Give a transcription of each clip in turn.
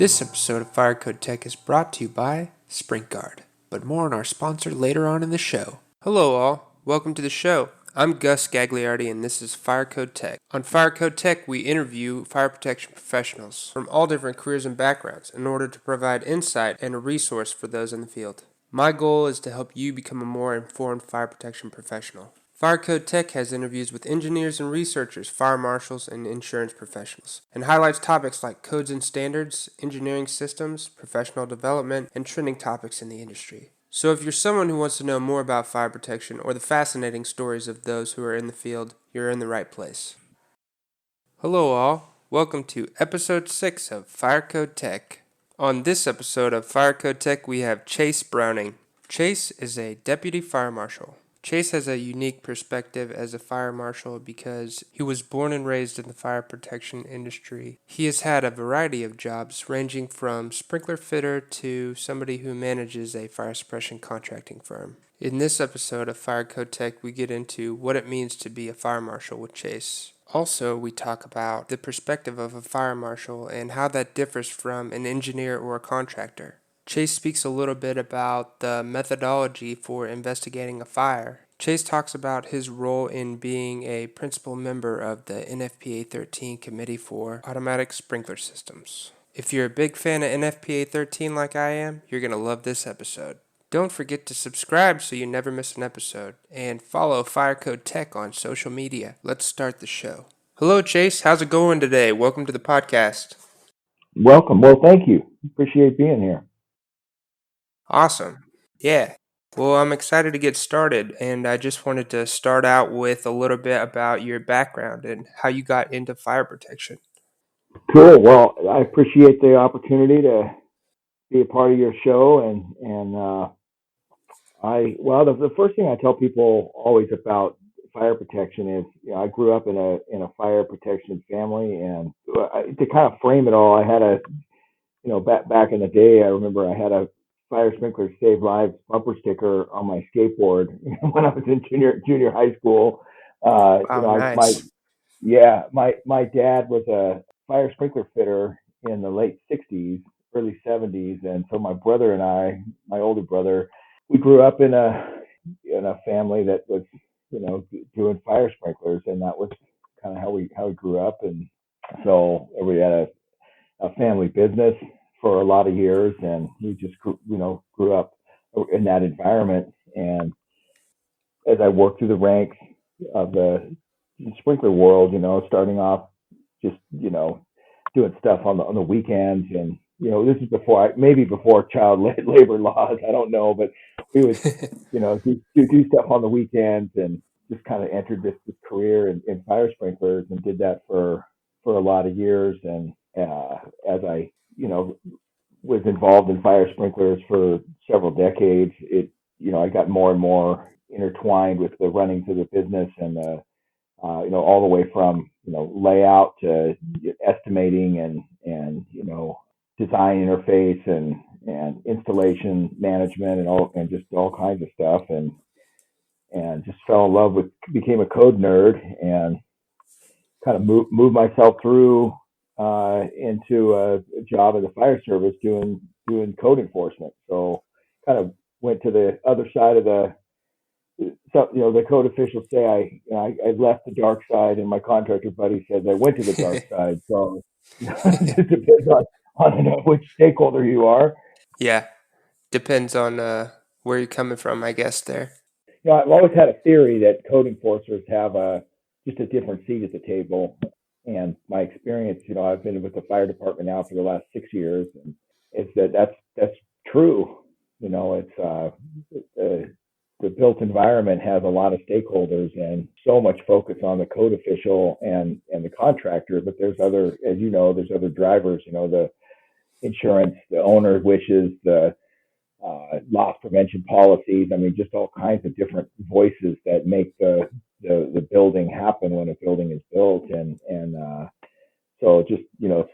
This episode of Fire Code Tech is brought to you by SprintGuard, but more on our sponsor later on in the show. Hello all, welcome to the show. I'm Gus Gagliardi and this is Fire Code Tech. On Fire Code Tech, we interview fire protection professionals from all different careers and backgrounds in order to provide insight and a resource for those in the field. My goal is to help you become a more informed fire protection professional. Fire Code Tech has interviews with engineers and researchers, fire marshals, and insurance professionals, and highlights topics like codes and standards, engineering systems, professional development, and trending topics in the industry. So if you're someone who wants to know more about fire protection or the fascinating stories of those who are in the field, you're in the right place. Hello all, welcome to episode 6 of Fire Code Tech. On this episode of Fire Code Tech, we have Chase Browning. Chase is a deputy fire marshal. Chase has a unique perspective as a fire marshal because he was born and raised in the fire protection industry. He has had a variety of jobs ranging from sprinkler fitter to somebody who manages a fire suppression contracting firm. In this episode of Fire Code Tech, we get into what it means to be a fire marshal with Chase. Also, we talk about the perspective of a fire marshal and how that differs from an engineer or a contractor. Chase speaks a little bit about the methodology for investigating a fire. Chase talks about his role in being a principal member of the NFPA 13 Committee for Automatic Sprinkler Systems. If you're a big fan of NFPA 13 like I am, you're going to love this episode. Don't forget to subscribe so you never miss an episode, and follow Fire Code Tech on social media. Let's start the show. Hello, Chase. How's it going today? Welcome to the podcast. Welcome. Well, thank you. Appreciate being here. Awesome. Yeah. Well, I'm excited to get started, and I just wanted to start out with a little bit about your background and how you got into fire protection. Cool. Well, I appreciate the opportunity to be a part of your show, and the first thing I tell people always about fire protection is, I grew up in a fire protection family, and to kind of frame it all, I had back in the day, I remember I had a fire sprinkler save lives bumper sticker on my skateboard when I was in junior high school. Wow, nice. My dad was a fire sprinkler fitter in the late '60s, early '70s, and so my brother and I, my older brother, we grew up in a family that was doing fire sprinklers, and that was kind of how we grew up, and so we had a family business for a lot of years, and we just grew up in that environment. And as I worked through the ranks of the sprinkler world, starting off just doing stuff on the weekends, and this is before child labor laws. I don't know, but we would do stuff on the weekends, and just kind of entered this career in fire sprinklers, and did that for a lot of years. And as I was involved in fire sprinklers for several decades, I got more and more intertwined with the runnings of the business, and all the way from layout to estimating and design interface and installation management and just all kinds of stuff, and just fell in love with, became a code nerd, and kind of moved myself through into a job in the fire service doing code enforcement. So kind of went to the other side of the code officials say I left the dark side, and my contractor buddy says I went to the dark side. So it depends on which stakeholder you are. Yeah, depends on where you're coming from, I guess, there. I've always had a theory that code enforcers have just a different seat at the table. And my experience, I've been with the fire department now for the last 6 years, and it's that's true. It's the built environment has a lot of stakeholders and so much focus on the code official and the contractor, but there's other, as there's other drivers. The insurance, the owner wishes, the loss prevention policies. I mean, just all kinds of different voices that make the building happen when a building is built, and so just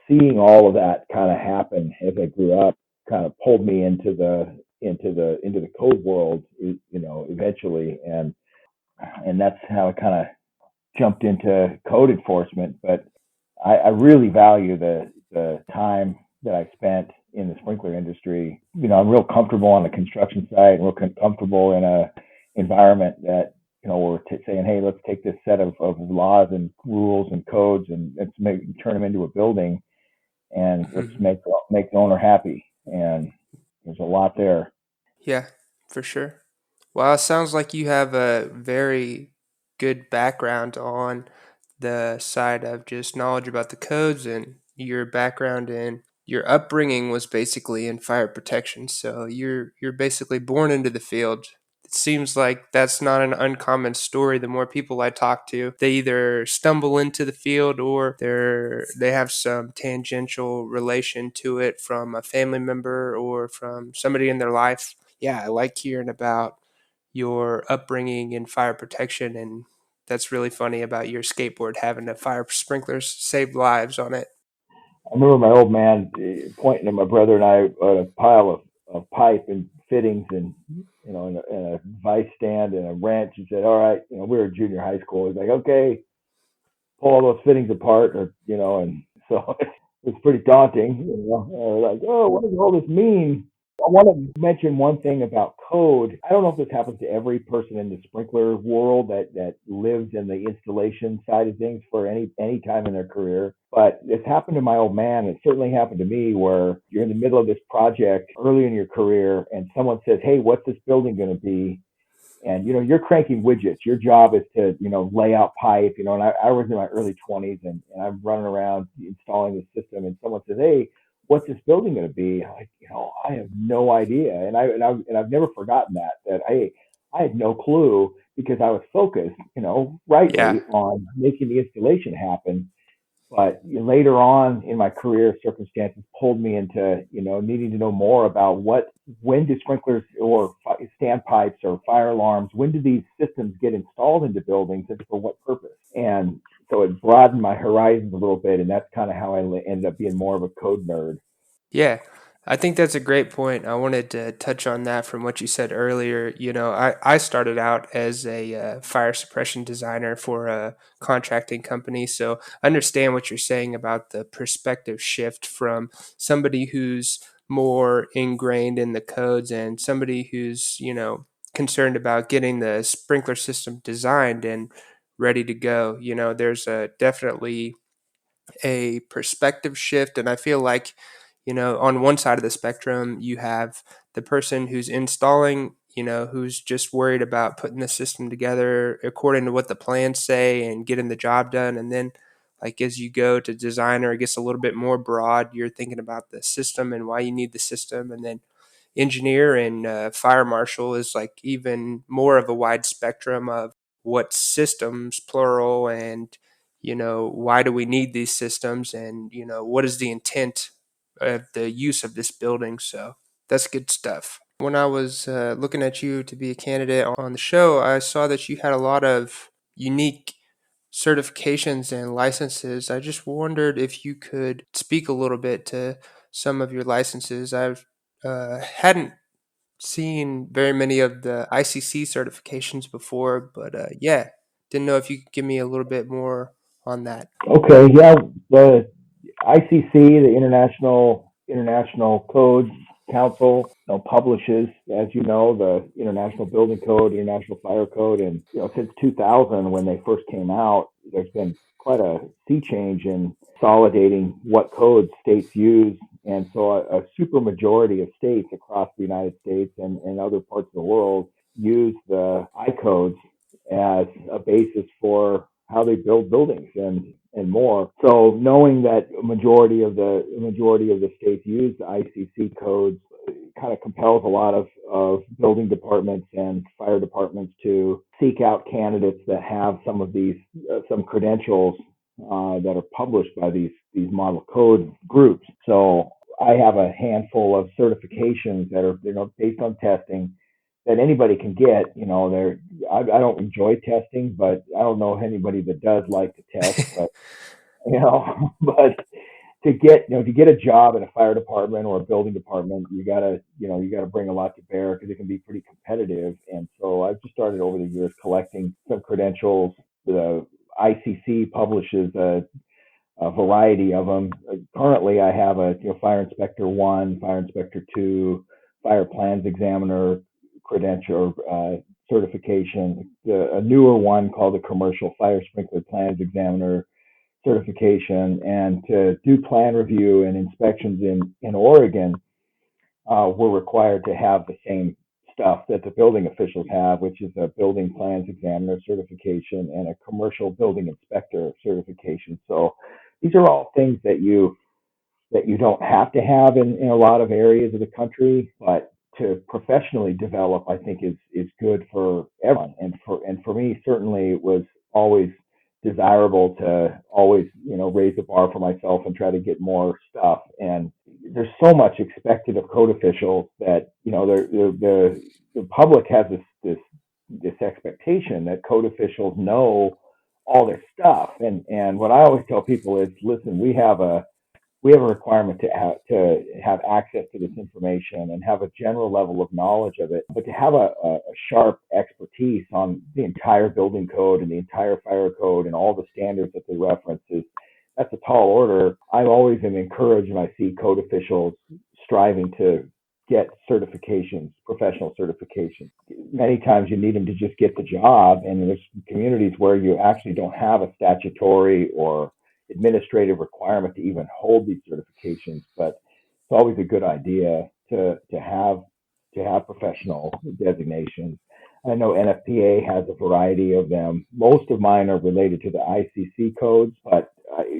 seeing all of that kind of happen as I grew up kind of pulled me into the code world, eventually, and that's how I kind of jumped into code enforcement. But I really value the time that I spent in the sprinkler industry, I'm real comfortable on the construction site, and real comfortable in a environment that, we're saying, hey, let's take this set of laws and rules and codes and turn them into a building, and let's Mhm. make the owner happy. And there's a lot there. Yeah, for sure. Well, it sounds like you have a very good background on the side of just knowledge about the codes, and your background in your upbringing was basically in fire protection. So you're basically born into the field. It seems like that's not an uncommon story. The more people I talk to, they either stumble into the field or they have some tangential relation to it from a family member or from somebody in their life. Yeah, I like hearing about your upbringing in fire protection, and that's really funny about your skateboard having the fire sprinklers save lives on it. I remember my old man pointing at my brother and I at a pile of pipe and fittings, and and a vice stand and a wrench. He said, "All right, we were in junior high school." He's like, "Okay, pull all those fittings apart," and so it was pretty daunting. Like, oh, what does all this mean? I want to mention one thing about code. I don't know if this happens to every person in the sprinkler world that lives in the installation side of things for any time in their career, but it's happened to my old man. It certainly happened to me, where you're in the middle of this project early in your career, and someone says, "Hey, what's this building going to be?" And you're cranking widgets. Your job is to lay out pipe. And I was in my early 20s, and I'm running around installing the system. And someone says, "Hey, what's this building going to be?" I'm like, I have no idea. And I've never forgotten that I had no clue, because I was focused, Yeah. rightly, on making the installation happen. But later on in my career, circumstances pulled me into, needing to know more about when do sprinklers or standpipes or fire alarms, when do these systems get installed into buildings, and for what purpose? And so it broadened my horizons a little bit, and that's kind of how I ended up being more of a code nerd. Yeah, I think that's a great point. I wanted to touch on that from what you said earlier. I started out as a fire suppression designer for a contracting company. So I understand what you're saying about the perspective shift from somebody who's more ingrained in the codes and somebody who's, concerned about getting the sprinkler system designed and ready to go. There's a definitely a perspective shift. And I feel like, on one side of the spectrum, you have the person who's installing, who's just worried about putting the system together according to what the plans say and getting the job done. And then, like, as you go to designer, it gets a little bit more broad. You're thinking about the system and why you need the system. And then engineer and fire marshal is like even more of a wide spectrum of what systems, plural, and why do we need these systems, and what is the intent of the use of this building. So that's good stuff. When I was looking at you to be a candidate on the show, I saw that you had a lot of unique certifications and licenses. I just wondered if you could speak a little bit to some of your licenses. I've hadn't seen very many of the ICC certifications before, but yeah, didn't know if you could give me a little bit more on that. Okay, yeah, the ICC, the International Code Council, publishes, as you know, the International Building Code, International Fire Code, and since 2000, when they first came out, there's been quite a sea change in consolidating what codes states use, and so a super majority of states across the United States and other parts of the world use the I codes as a basis for how they build buildings and more. So knowing that a majority of the states use the ICC codes kind of compels a lot of building departments and fire departments to seek out candidates that have some of these some credentials that are published by these model code groups. So I have a handful of certifications that are based on testing that anybody can get. I don't enjoy testing, but I don't know anybody that does like to test. But but to get a job in a fire department or a building department, you gotta bring a lot to bear, because it can be pretty competitive. And so I've just started over the years collecting some credentials. The ICC publishes a variety of them. Currently, I have a fire inspector 1, fire inspector 2, fire plans examiner credential certification, a newer one called the commercial fire sprinkler plans examiner certification, and to do plan review and inspections in Oregon, we're required to have the same stuff that the building officials have, which is a building plans examiner certification and a commercial building inspector certification. So these are all things that you don't have to have in a lot of areas of the country, but to professionally develop, I think is good for everyone. And for me, certainly it was always desirable to always, raise the bar for myself and try to get more stuff. And there's so much expected of code officials that, the public has this expectation that code officials know all this stuff. And what I always tell people is, listen, we have a requirement to have access to this information and have a general level of knowledge of it, but to have a sharp expertise on the entire building code and the entire fire code and all the standards that they reference that's a tall order. I always am encouraged when I see code officials striving to get certifications, professional certifications. Many times you need them to just get the job, and there's communities where you actually don't have a statutory or administrative requirement to even hold these certifications, but it's always a good idea to have professional designations. I know NFPA has a variety of them. Most of mine are related to the ICC codes, but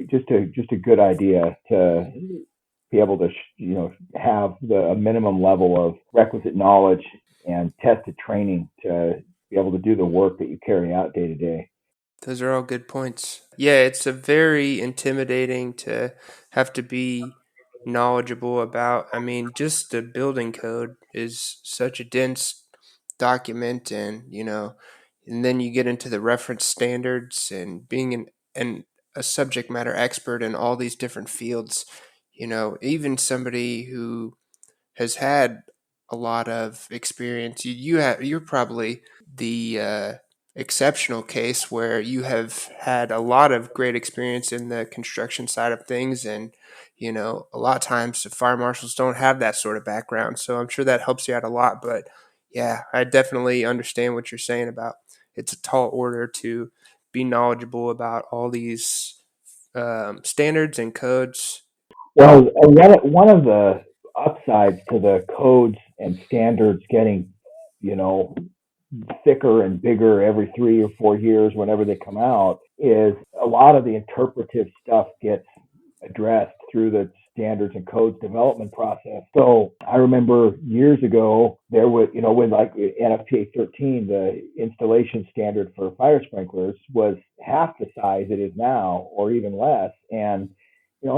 just a good idea to be able to have a minimum level of requisite knowledge and tested training to be able to do the work that you carry out day to day. Those are all good points. Yeah, it's a very intimidating to have to be knowledgeable about. I mean, just the building code is such a dense document, and then you get into the reference standards and being a subject matter expert in all these different fields. Even somebody who has had a lot of experience. You're probably the exceptional case where you have had a lot of great experience in the construction side of things, and a lot of times the fire marshals don't have that sort of background. So I'm sure that helps you out a lot. But yeah, I definitely understand what you're saying about it's a tall order to be knowledgeable about all these standards and codes. Well, one of the upsides to the codes and standards getting, you know, thicker and bigger every 3 or 4 years whenever they come out is a lot of the interpretive stuff gets addressed through the standards and codes development process. So I remember years ago there was, when like NFPA 13, the installation standard for fire sprinklers was half the size it is now, or even less. And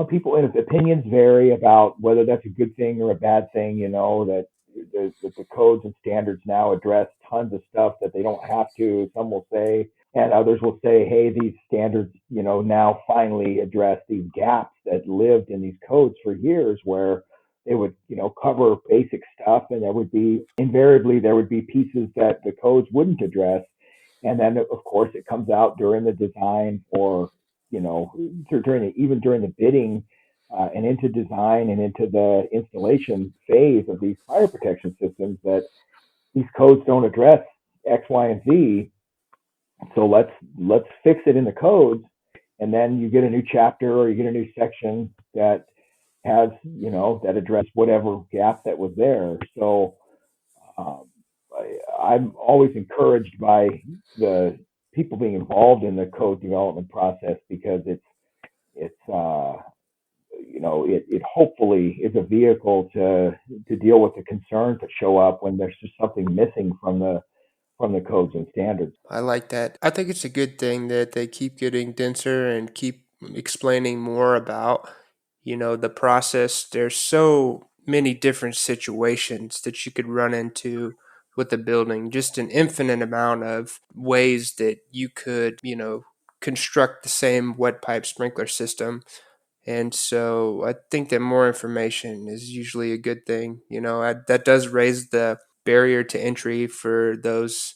people and opinions vary about whether that's a good thing or a bad thing. That the codes and standards now address tons of stuff that they don't have to. Some will say, and others will say, hey, these standards, now finally address these gaps that lived in these codes for years, where they would, cover basic stuff, and there would be pieces that the codes wouldn't address. And then, of course, it comes out during the design, or during the bidding, and into design and into the installation phase of these fire protection systems, that these codes don't address X, Y, and Z. So let's fix it in the codes, and then you get a new chapter or you get a new section that has that address whatever gap that was there. So I'm always encouraged by the people being involved in the code development process, because it hopefully is a vehicle to deal with the concerns that show up when there's just something missing from the codes and standards. I like that. I think it's a good thing that they keep getting denser and keep explaining more about, the process. There's so many different situations that you could run into with the building, just an infinite amount of ways that you could, construct the same wet pipe sprinkler system. And so I think that more information is usually a good thing. That does raise the barrier to entry for those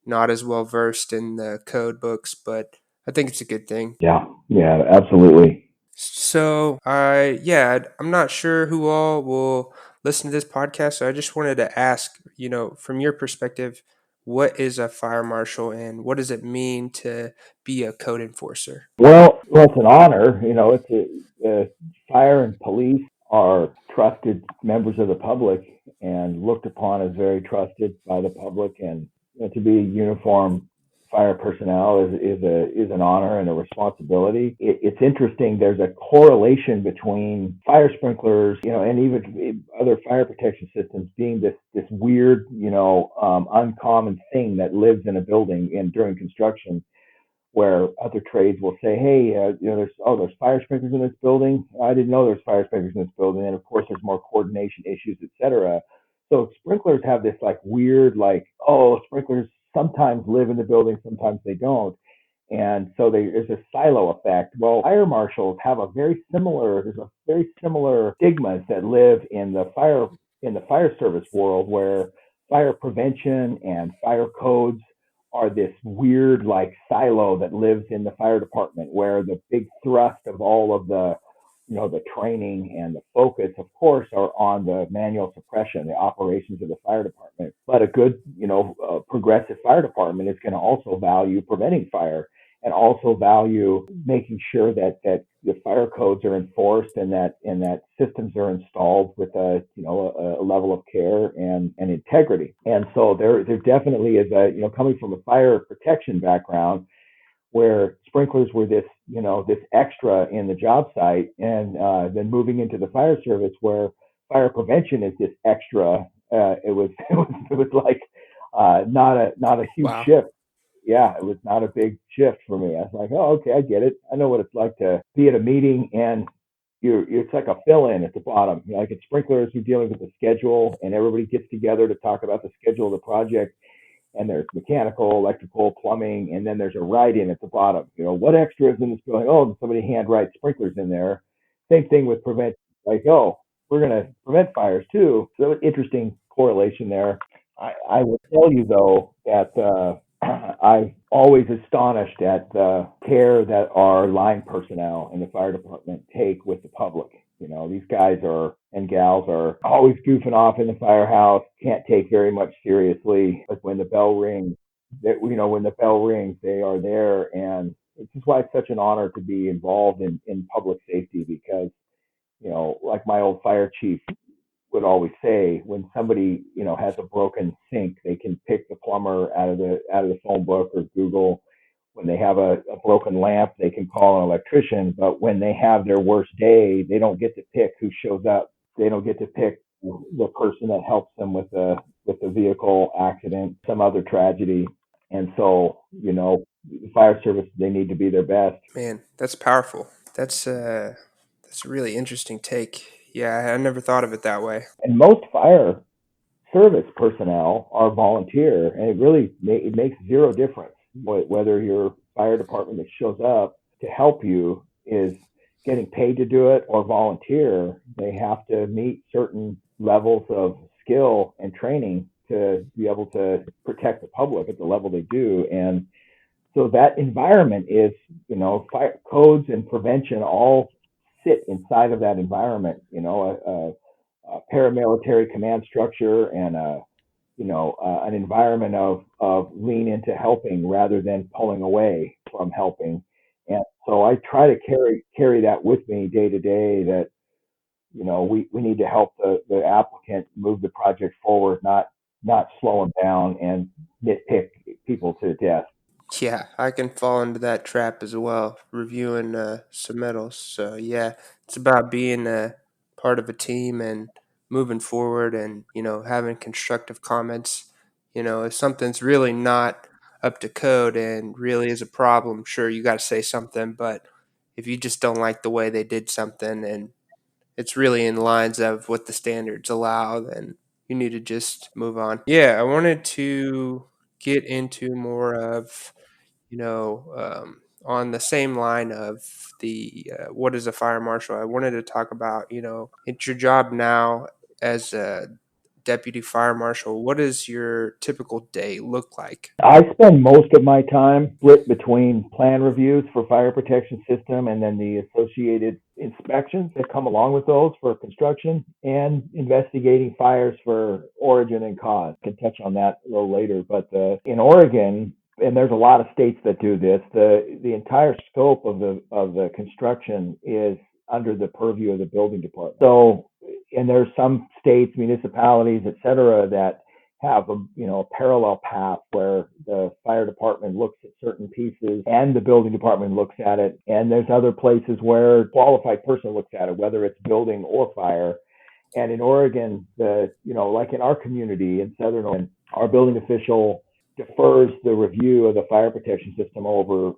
not as well versed in the code books, but I think it's a good thing. Yeah, absolutely. So, I'm not sure who all will listen to this podcast. So I just wanted to ask, from your perspective, what is a fire marshal and what does it mean to be a code enforcer? Well, it's an honor. Fire and police are trusted members of the public and looked upon as very trusted by the public. And to be uniformed fire personnel is an honor and a responsibility. It's interesting. There's a correlation between fire sprinklers, and even other fire protection systems being this weird, uncommon thing that lives in a building and during construction where other trades will say, "Hey, there's fire sprinklers in this building. I didn't know there's fire sprinklers in this building." And of course, there's more coordination issues, etc. So sprinklers have this like weird, like, oh, sprinklers sometimes live in the building, sometimes they don't, and so there's a silo effect. Well, fire marshals have a very similar. There's a very similar stigmas that live in the fire service world where fire prevention and fire codes are this weird like silo that lives in the fire department where the big thrust of all of the training and the focus of course are on the manual suppression, the operations of the fire department. But a good progressive fire department is going to also value preventing fire and also value making sure that the fire codes are enforced and that systems are installed with a level of care and integrity. And so there definitely is coming from a fire protection background where sprinklers were this extra in the job site, and then moving into the fire service where fire prevention is this extra. It was like not a huge Wow. shift. Yeah, it was not a big shift for me. I was like, oh, okay, I get it. I know what it's like to be at a meeting and it's like a fill-in at the bottom. Like at sprinklers, you're dealing with the schedule, and everybody gets together to talk about the schedule of the project. And there's mechanical, electrical, plumbing, and then there's a write-in at the bottom. What extra is in this building? Oh, somebody handwrites sprinklers in there. Same thing with prevention. Like, oh, we're going to prevent fires too. So interesting correlation there. I will tell you though that I'm always astonished at the care that our line personnel in the fire department take with the public. These guys are and gals are always goofing off in the firehouse, can't take very much seriously. But when the bell rings, when the bell rings, they are there. And it's just why it's such an honor to be involved in public safety because, like my old fire chief would always say, when somebody has a broken sink, they can pick the plumber out of the phone book or Google. When they have a broken lamp, they can call an electrician. But when they have their worst day, they don't get to pick who shows up. They don't get to pick the person that helps them with a vehicle accident, some other tragedy. And so, the fire service, they need to be their best. Man, that's powerful. That's a really interesting take. Yeah, I never thought of it that way. And most fire service personnel are volunteer, and it makes zero difference whether your fire department that shows up to help you is getting paid to do it or volunteer. They have to meet certain levels of skill and training to be able to protect the public at the level they do. And so that environment is, fire codes and prevention all sit inside of that environment. A paramilitary command structure and an environment of lean into helping rather than pulling away from helping. And so I try to carry that with me day to day that, we need to help the applicant move the project forward, not slow them down and nitpick people to death. Yeah, I can fall into that trap as well, reviewing submittals. So yeah, it's about being a part of a team and moving forward, and having constructive comments. If something's really not up to code and really is a problem, sure you got to say something. But if you just don't like the way they did something and it's really in lines of what the standards allow, then you need to just move on. Yeah, I wanted to get into more of on the same line of the what is a fire marshal, I wanted to talk about, it's your job now as a deputy fire marshal, what does your typical day look like? I spend most of my time split between plan reviews for fire protection system and then the associated inspections that come along with those for construction and investigating fires for origin and cause. I can touch on that a little later, but in Oregon, and there's a lot of states that do this, the entire scope of the construction is under the purview of the building department. So, and there's some states, municipalities, et cetera, that have a parallel path where the fire department looks at certain pieces and the building department looks at it, and there's other places where a qualified person looks at it, whether it's building or fire. And in Oregon, like in our community in Southern Oregon, our building official defers the review of the fire protection system over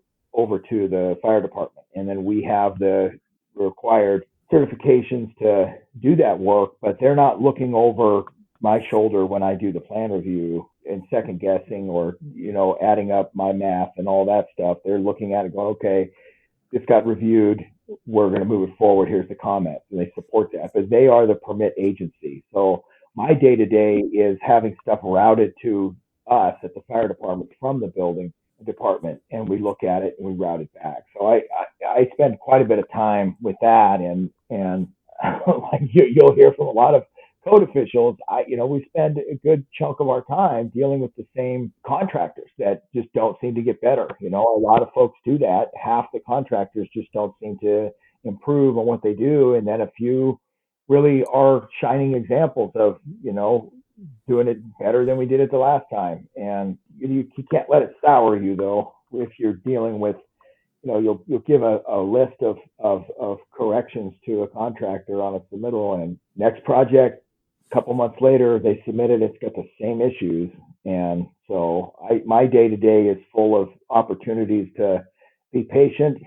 to the fire department, and then we have the required certifications to do that work, but they're not looking over my shoulder when I do the plan review and second guessing or, adding up my math and all that stuff. They're looking at it going, okay, this got reviewed. We're going to move it forward. Here's the comments. And they support that, but they are the permit agency. So my day to day is having stuff routed to us at the fire department from the building department, and we look at it and we route it back. So I spend quite a bit of time with that, and like you'll hear from a lot of code officials, we spend a good chunk of our time dealing with the same contractors that just don't seem to get better. A lot of folks do that. Half the contractors just don't seem to improve on what they do. And then a few really are shining examples of, doing it better than we did it the last time. And you can't let it sour you, though, if you're dealing with, you'll give a list of corrections to a contractor on a submittal, and next project, couple months later, they submitted, it's got the same issues. And so my day to day is full of opportunities to be patient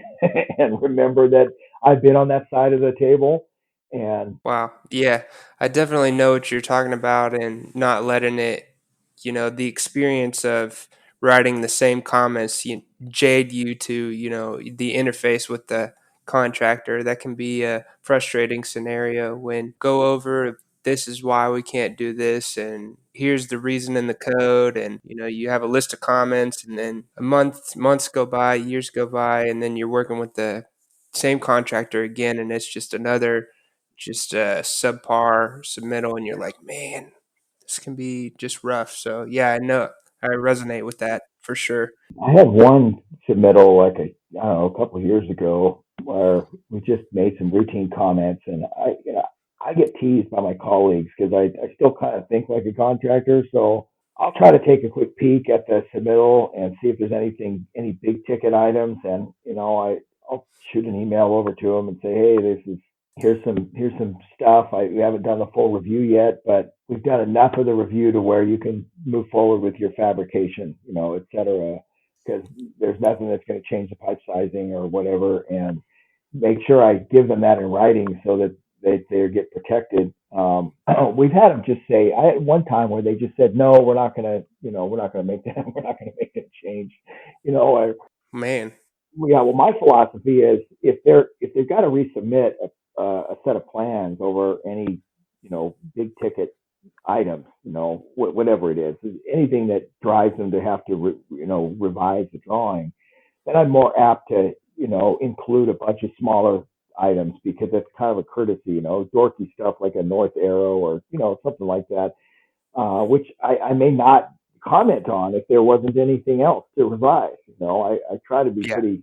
and remember that I've been on that side of the table. And Wow. Yeah, I definitely know what you're talking about, and not letting it, the experience of writing the same comments jade you to, the interface with the contractor. That can be a frustrating scenario when go over, this is why we can't do this, and here's the reason in the code, and you have a list of comments, and then months go by, years go by, and then you're working with the same contractor again, and it's just a subpar submittal, and you're like, man, this can be just rough. So yeah, I know, I resonate with that for sure. I had one submittal I don't know, a couple of years ago where we just made some routine comments, and I get teased by my colleagues because I still kind of think like a contractor. So I'll try to take a quick peek at the submittal and see if there's any big ticket items. And, I'll shoot an email over to them and say, hey, here's some stuff. We haven't done the full review yet, but we've done enough of the review to where you can move forward with your fabrication, et cetera, because there's nothing that's going to change the pipe sizing or whatever. And make sure I give them that in writing so that they get protected. We've had them just say, I had one time where they just said, no, we're not going to make that, we're not going to make that change. Man. Yeah, well, my philosophy is if they've got to resubmit a set of plans over any big ticket items, whatever it is, anything that drives them to have to revise the drawing, then I'm more apt to include a bunch of smaller items because it's kind of a courtesy, dorky stuff like a north arrow or something like that, which I may not comment on if there wasn't anything else to revise. I try to be Yeah. pretty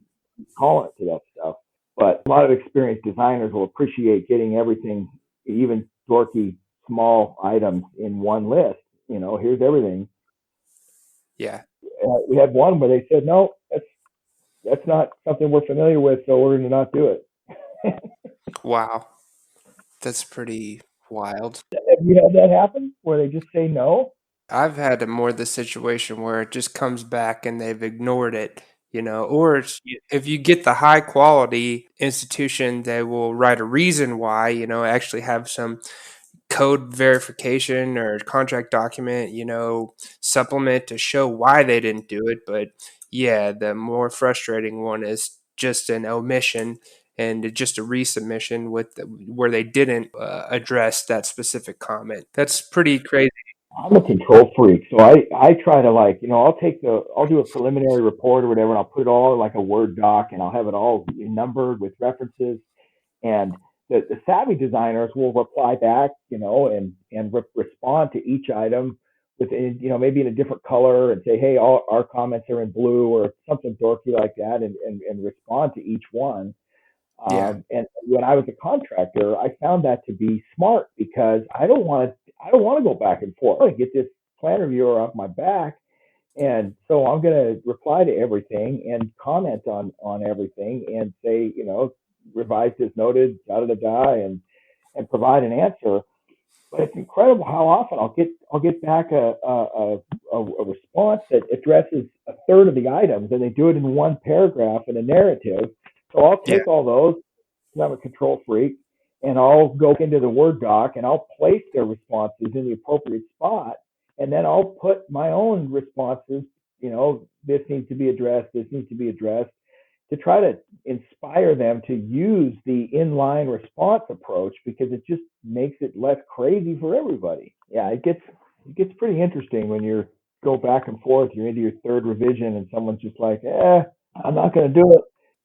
tolerant to that stuff. But a lot of experienced designers will appreciate getting everything, even dorky small items, in one list. Here's everything. Yeah. We had one where they said, no, that's not something we're familiar with, so we're going to not do it. Wow. That's pretty wild. Have you had that happen where they just say no? I've had more the situation where it just comes back and they've ignored it, or if you get the high quality institution, they will write a reason why, actually have some code verification or contract document, supplement to show why they didn't do it. But yeah, the more frustrating one is just an omission. and just a resubmission where they didn't address that specific comment. That's pretty crazy. I'm a control freak, so I try to, like, I'll do a preliminary report or whatever, and I'll put it all in like a Word doc, and I'll have it all numbered with references. And the savvy designers will reply back, and respond to each item with, maybe in a different color, and say, hey, all our comments are in blue or something dorky like that, and respond to each one. Yeah, And when I was a contractor, I found that to be smart, because I don't want to go back and forth. I want to get this plan reviewer off my back, and so I'm going to reply to everything and comment on everything and say, revised as noted, da da da da, and provide an answer. But it's incredible how often I'll get back a response that addresses a third of the items, and they do it in one paragraph in a narrative. So I'll yeah, take all those, because I'm a control freak, and I'll go into the Word doc and I'll place their responses in the appropriate spot, and then I'll put my own responses. This needs to be addressed. This needs to be addressed, to try to inspire them to use the inline response approach, because it just makes it less crazy for everybody. Yeah, it gets pretty interesting when you go back and forth. You're into your third revision, and someone's just like, I'm not going to do it.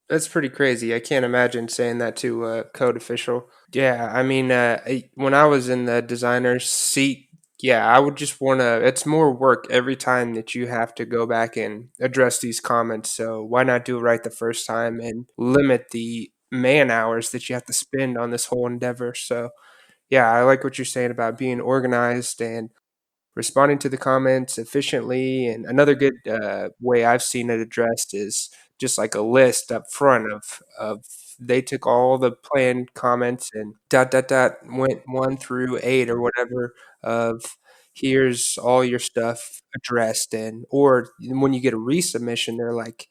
that's pretty crazy. I can't imagine saying that to a code official. Yeah, I mean, when I was in the designer's seat, yeah, I would just want to. It's more work every time that you have to go back and address these comments. So why not do it right the first time and limit the man hours that you have to spend on this whole endeavor? So yeah, I like what you're saying about being organized and responding to the comments efficiently. And another good way I've seen it addressed is just like a list up front of they took all the planned comments and dot dot dot went 1 through 8 or whatever of here's all your stuff addressed. And or when you get a resubmission, they're like,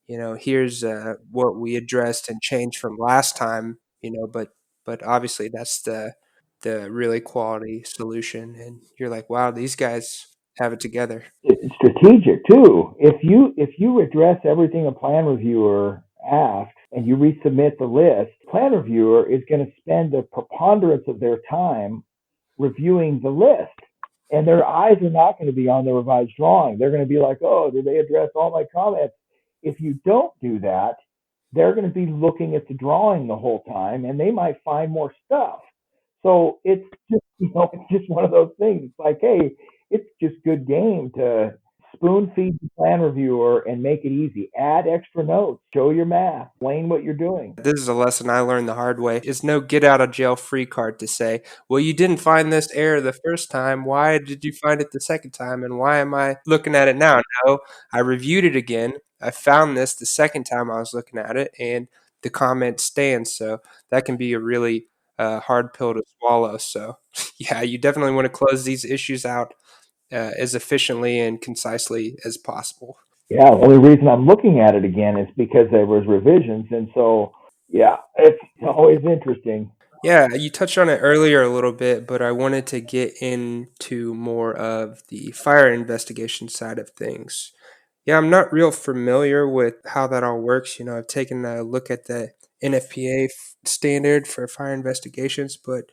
here's what we addressed and changed from last time, but obviously that's the really quality solution, and you're like, wow, these guys have it together. It's strategic too. If you address everything a plan reviewer asks and you resubmit the list, plan reviewer is going to spend the preponderance of their time reviewing the list, and their eyes are not going to be on the revised drawing. They're going to be like, oh, did they address all my comments? If you don't do that, they're going to be looking at the drawing the whole time, and they might find more stuff. So it's just one of those things. It's like, hey, it's just good game to spoon feed the plan reviewer and make it easy. Add extra notes, show your math, explain what you're doing. This is a lesson I learned the hard way. It's no get out of jail free card to say, well, you didn't find this error the first time. Why did you find it the second time? And why am I looking at it now? No, I reviewed it again. I found this the second time I was looking at it, and the comment stands. So that can be a really hard pill to swallow. So, yeah, you definitely want to close these issues out as efficiently and concisely as possible. Yeah, the only reason I'm looking at it again is because there was revisions, and so yeah, it's always interesting. Yeah, you touched on it earlier a little bit, but I wanted to get into more of the fire investigation side of things. Yeah, I'm not real familiar with how that all works. I've taken a look at the NFPA standard for fire investigations, but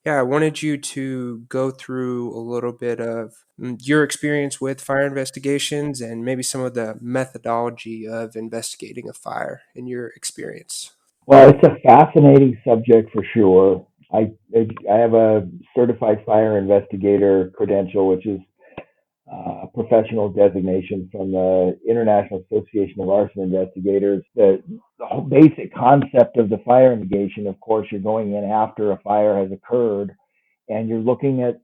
yeah, I wanted you to go through a little bit of your experience with fire investigations and maybe some of the methodology of investigating a fire in your experience. Well, it's a fascinating subject for sure. I have a certified fire investigator credential, which is a professional designation from the International Association of Arson Investigators. The whole basic concept of the fire investigation, of course, you're going in after a fire has occurred, and you're looking at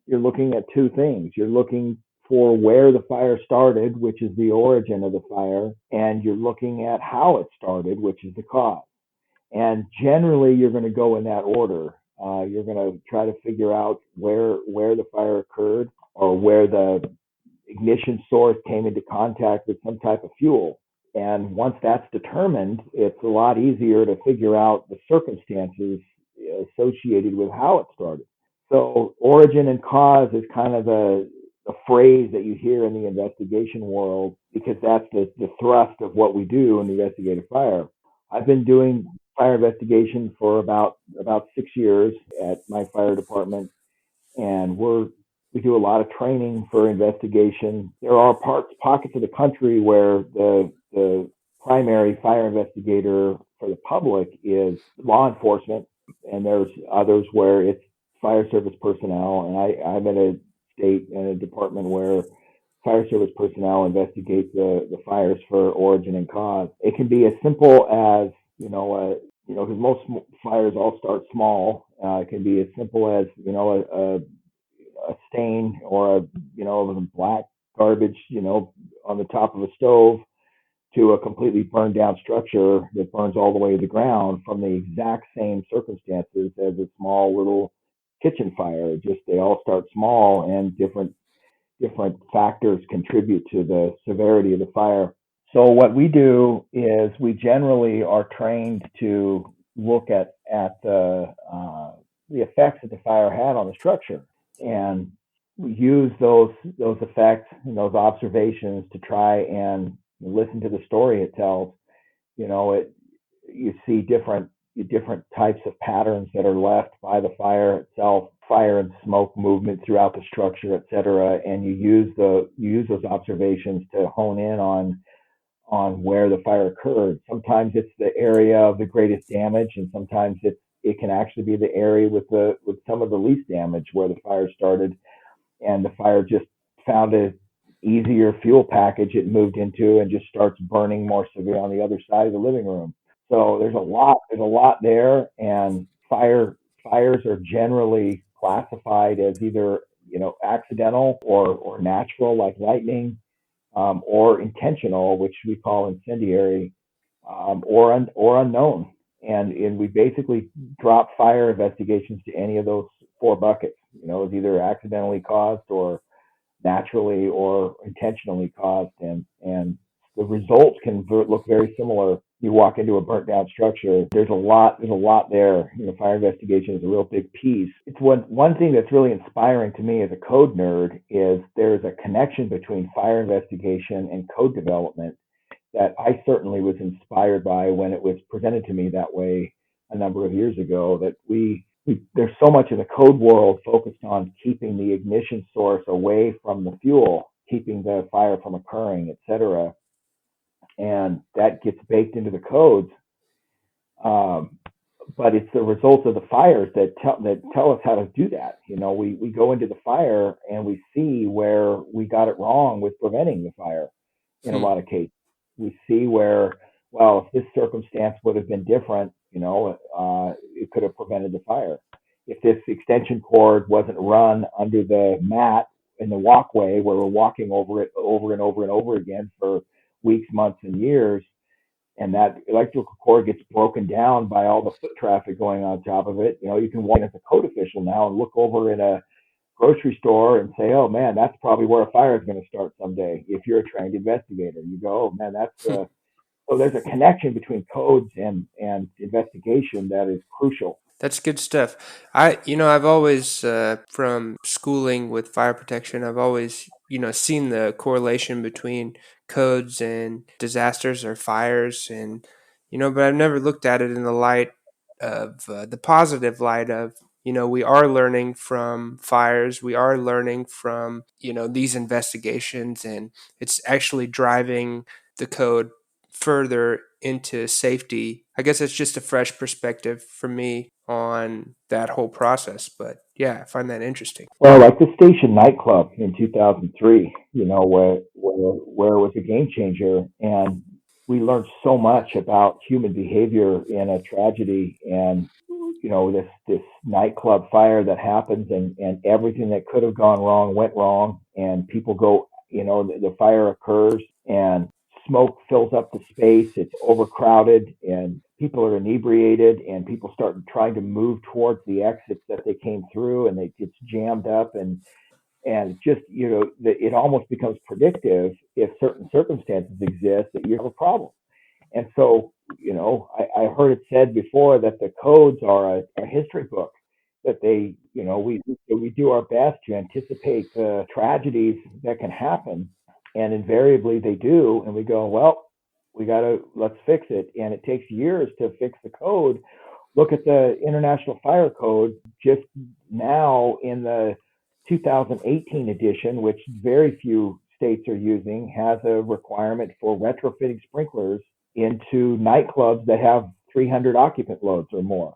two things. You're looking for where the fire started, which is the origin of the fire, and you're looking at how it started, which is the cause. And generally, you're going to go in that order. You're going to try to figure out where the fire occurred, or where the ignition source came into contact with some type of fuel. And once that's determined, it's a lot easier to figure out the circumstances associated with how it started. So origin and cause is kind of a phrase that you hear in the investigation world, because that's the thrust of what we do in the investigative fire. I've been doing fire investigation for about 6 years at my fire department, and we do a lot of training for investigation. There are pockets of the country where the primary fire investigator for the public is law enforcement, and there's others where it's fire service personnel. And I'm in a state and a department where fire service personnel investigate the fires for origin and cause. It can be as simple as, because most fires all start small. It can be as simple as, a stain or a black garbage, on the top of a stove, to a completely burned down structure that burns all the way to the ground from the exact same circumstances as a small little kitchen fire. Just they all start small, and different factors contribute to the severity of the fire. So what we do is we generally are trained to look at the effects that the fire had on the structure, and we use those effects and those observations to try and listen to the story it tells. You see different types of patterns that are left by the fire itself, fire and smoke movement throughout the structure, et cetera, and you use those observations to hone in on where the fire occurred. Sometimes it's the area of the greatest damage, and sometimes it can actually be the area with some of the least damage where the fire started, and the fire just found a easier fuel package it moved into and just starts burning more severe on the other side of the living room. So there's a lot there, and fires are generally classified as either accidental or natural, like lightning, or intentional, which we call incendiary, or unknown. And we basically drop fire investigations to any of those four buckets. It's either accidentally caused or naturally or intentionally caused, and the results can look very similar. You walk into a burnt down structure, there's a lot there. Fire investigation is a real big piece. It's one thing that's really inspiring to me as a code nerd is there's a connection between fire investigation and code development that I certainly was inspired by when it was presented to me that way a number of years ago. That there's so much in the code world focused on keeping the ignition source away from the fuel, keeping the fire from occurring, et cetera. And that gets baked into the codes. But it's the results of the fires that tell us how to do that. We go into the fire and we see where we got it wrong with preventing the fire in a lot of cases. We see where, well, if this circumstance would have been different, it could have prevented the fire. If this extension cord wasn't run under the mat in the walkway where we're walking over it over and over and over again for weeks, months, and years, and that electrical cord gets broken down by all the foot traffic going on top of it, you can walk in as a code official now and look over in a grocery store and say, oh man, that's probably where a fire is going to start someday. If you're a trained investigator, you go, oh man, so there's a connection between codes and investigation that is crucial. That's good stuff. I've always, from schooling with fire protection, I've always, seen the correlation between codes and disasters or fires, and, but I've never looked at it in the light of the positive light of, we are learning from fires, we are learning from, these investigations, and it's actually driving the code further into safety. I guess it's just a fresh perspective for me on that whole process. But yeah, I find that interesting. Well, like the station Nightclub in 2003, where it was a game changer, and we learned so much about human behavior in a tragedy, and this nightclub fire that happens, and everything that could have gone wrong went wrong, and people go, the fire occurs, and smoke fills up the space. It's overcrowded, and people are inebriated, and people start trying to move towards the exits that they came through, and it gets jammed up, and just it almost becomes predictive if certain circumstances exist that you have a problem. And so I heard it said before that the codes are a history book, that we do our best to anticipate the tragedies that can happen, and invariably they do, and we go, well, let's fix it. And it takes years to fix the code. Look at the International Fire Code just now in the 2018 edition, which very few states are using, has a requirement for retrofitting sprinklers into nightclubs that have 300 occupant loads or more.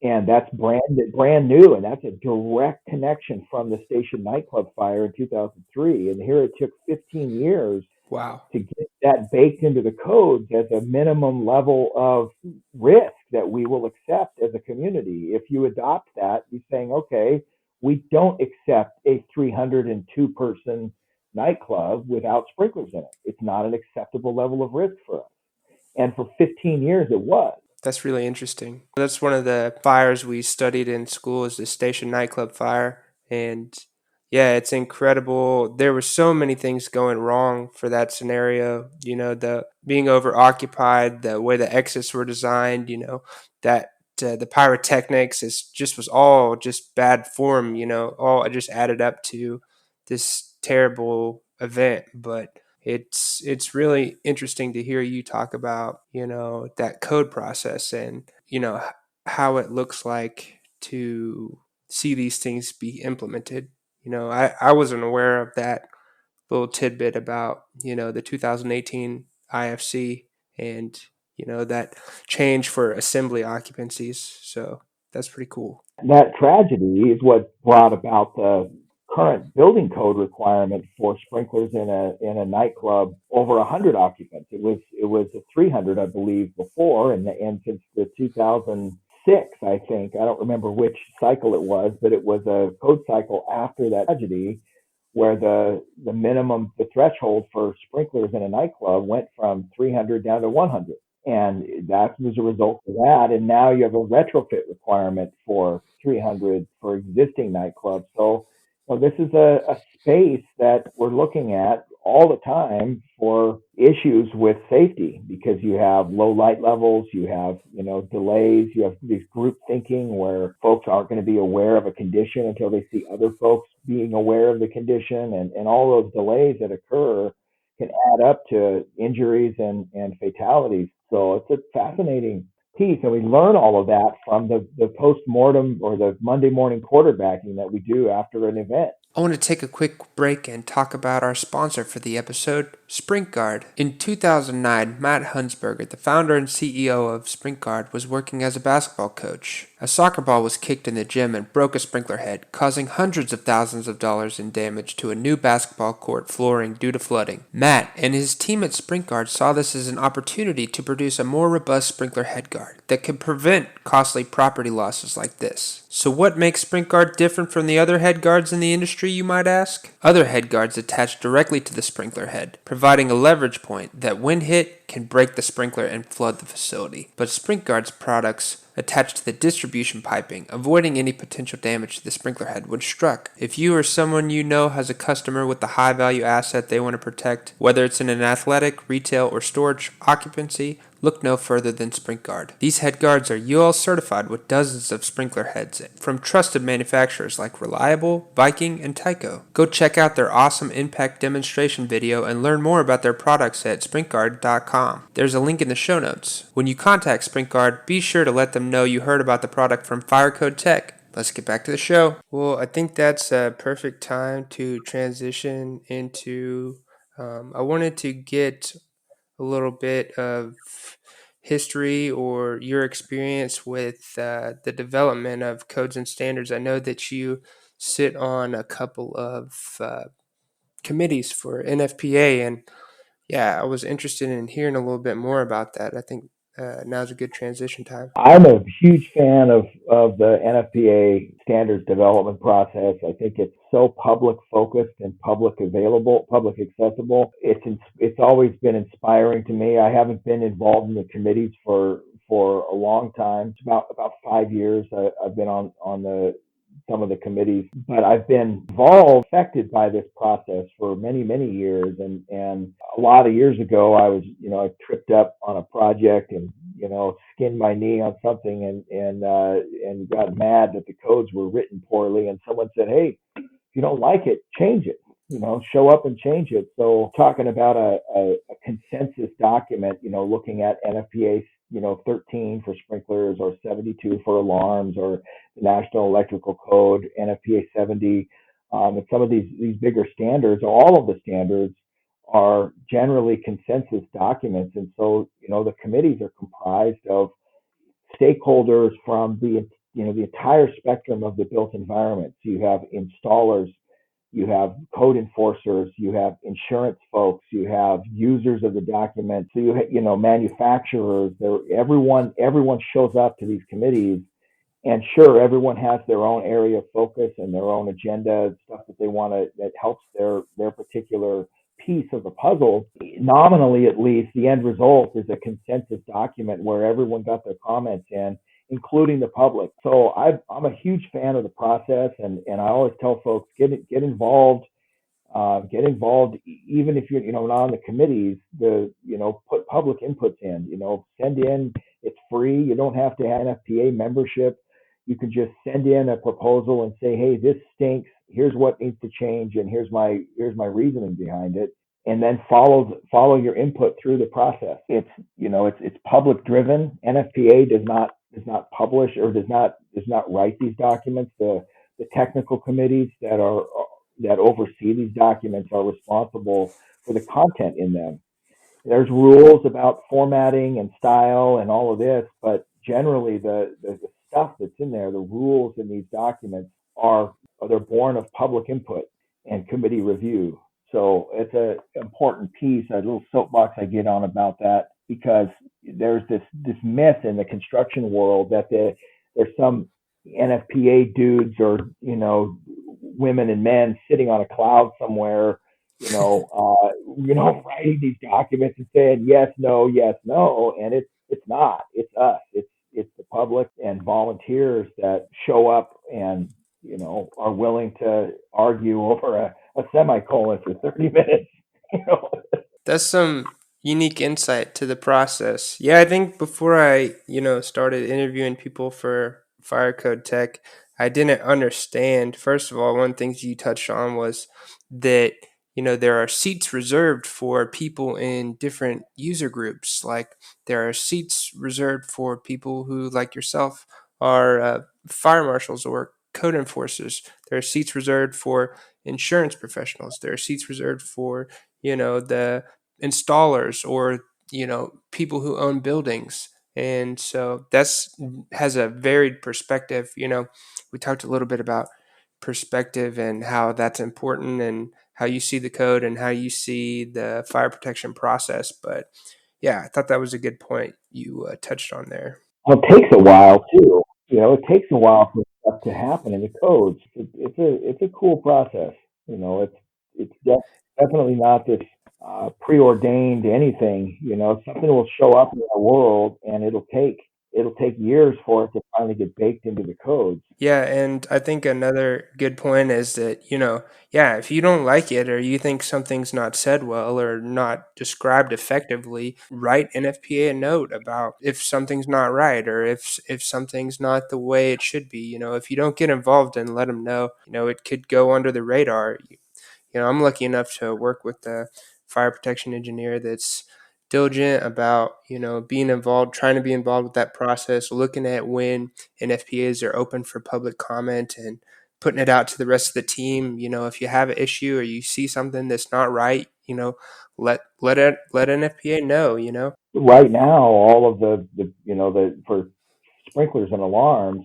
And that's brand new, and that's a direct connection from the Station nightclub fire in 2003. And here it took 15 years Wow. to get that baked into the codes as a minimum level of risk that we will accept as a community. If you adopt that, you're saying, okay, we don't accept a 302 person nightclub without sprinklers in it. It's not an acceptable level of risk for us. And for 15 years, it was. That's really interesting. That's one of the fires we studied in school is the Station nightclub fire. And yeah, it's incredible. There were so many things going wrong for that scenario. The being over occupied, the way the exits were designed, that the pyrotechnics was all just bad form, all it just added up to this terrible event. But it's really interesting to hear you talk about, that code process and, how it looks like to see these things be implemented. I wasn't aware of that little tidbit about, the 2018 IFC and, that change for assembly occupancies. So that's pretty cool. That tragedy is what brought about the current building code requirement for sprinklers in a nightclub over 100 occupants. It was a 300, I believe, before, and since the 2006, I think, I don't remember which cycle it was, but it was a code cycle after that tragedy where the threshold for sprinklers in a nightclub went from 300 down to 100. And that was a result of that. And now you have a retrofit requirement for 300 for existing nightclubs. So this is a space that we're looking at all the time for issues with safety because you have low light levels, you have, delays, you have these group thinking where folks aren't going to be aware of a condition until they see other folks being aware of the condition and all those delays that occur can add up to injuries and fatalities. So it's a fascinating piece. And we learn all of that from the post-mortem or the Monday morning quarterbacking that we do after an event. I want to take a quick break and talk about our sponsor for the episode, SprintGuard. In 2009, Matt Hunsberger, the founder and CEO of SprintGuard, was working as a basketball coach. A soccer ball was kicked in the gym and broke a sprinkler head, causing hundreds of thousands of dollars in damage to a new basketball court flooring due to flooding. Matt and his team at SprintGuard saw this as an opportunity to produce a more robust sprinkler head guard that could prevent costly property losses like this. So what makes SprintGuard different from the other head guards in the industry, you might ask? Other head guards attach directly to the sprinkler head, providing a leverage point that when hit can break the sprinkler and flood the facility. But SprintGuard's products attached to the distribution piping, avoiding any potential damage to the sprinkler head when struck. If you or someone you know has a customer with a high-value asset they want to protect, whether it's in an athletic, retail, or storage occupancy, look no further than SprintGuard. These head guards are UL certified with dozens of sprinkler heads from trusted manufacturers like Reliable, Viking, and Tyco. Go check out their awesome impact demonstration video and learn more about their products at SprintGuard.com. There's a link in the show notes. When you contact SprintGuard, be sure to let them know you heard about the product from Firecode Tech. Let's get back to the show. Well, I think that's a perfect time to transition into, I wanted to get a little bit of history or your experience with the development of codes and standards. I know that you sit on a couple of committees for NFPA, and yeah, I was interested in hearing a little bit more about that. I think now's a good transition time. I'm a huge fan of the NFPA standards development process. I think it's so public focused and public available, public accessible. It's always been inspiring to me. I haven't been involved in the committees for a long time. It's about 5 years. I've been on some of the committees, but I've been involved, affected by this process for many, many years. And a lot of years ago, I tripped up on a project and, skinned my knee on something and got mad that the codes were written poorly. And someone said, "Hey, if you don't like it, change it." show up and change it. So talking about a consensus document, looking at NFPA, 13 for sprinklers or 72 for alarms or the National Electrical Code, NFPA 70, and some of these bigger standards, all of the standards are generally consensus documents. And so, the committees are comprised of stakeholders from the entire spectrum of the built environment. So you have installers, you have code enforcers, you have insurance folks, you have users of the document, so manufacturers. Everyone shows up to these committees, and sure, everyone has their own area of focus and their own agenda, stuff that they want to that helps their particular piece of the puzzle. Nominally, at least, the end result is a consensus document where everyone got their comments in, including the public. So I'm a huge fan of the process, and I always tell folks get involved. Get involved, even if you're not on the committees. Put public inputs in. Send in. It's free. You don't have to have NFPA membership. You can just send in a proposal and say, hey, this stinks. Here's what needs to change, and here's my reasoning behind it. And then follow your input through the process. It's public driven. NFPA does not publish or does not write these documents. The technical committees that oversee these documents are responsible for the content in them. There's rules about formatting and style and all of this, but generally the stuff that's in there, the rules in these documents they're born of public input and committee review. So it's an important piece, a little soapbox I get on about that, because there's this myth in the construction world that there's some NFPA dudes or women and men sitting on a cloud somewhere, writing these documents and saying yes, no, and it's not. It's us. It's the public and volunteers that show up and are willing to argue over a semicolon for 30 minutes. You know. That's some unique insight to the process. Yeah, I think before I, started interviewing people for Fire Code Tech, I didn't understand. First of all, one of the things you touched on was that, there are seats reserved for people in different user groups. Like there are seats reserved for people who, like yourself, are fire marshals or code enforcers. There are seats reserved for insurance professionals. There are seats reserved for, the installers or people who own buildings. And so that's has a varied perspective. We talked a little bit about perspective and how that's important and how you see the code and how you see the fire protection process. But yeah, I thought that was a good point you touched on there. Well, it takes a while too. It takes a while for stuff to happen in the codes. It's a cool process. Definitely not this preordained anything. Something will show up in our world, and it'll take years for it to finally get baked into the codes. Yeah, and I think another good point is that, yeah, if you don't like it or you think something's not said well or not described effectively, write NFPA a note about if something's not right or if something's not the way it should be. If you don't get involved and let them know, it could go under the radar. I'm lucky enough to work with a fire protection engineer that's diligent about, being involved, trying to be involved with that process, looking at when NFPAs are open for public comment and putting it out to the rest of the team. If you have an issue or you see something that's not right, let NFPA know. Right now, all of the for sprinklers and alarms,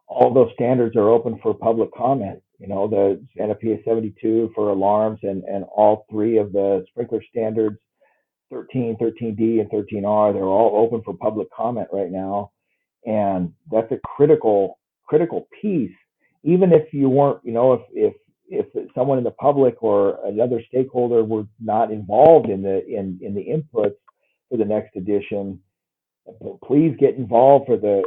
all those standards are open for public comment. The NFPA 72 for alarms and all three of the sprinkler standards, 13, 13D, and 13R, they're all open for public comment right now. And that's a critical piece. Even if you weren't, if someone in the public or another stakeholder were not involved in the inputs for the next edition, please get involved for the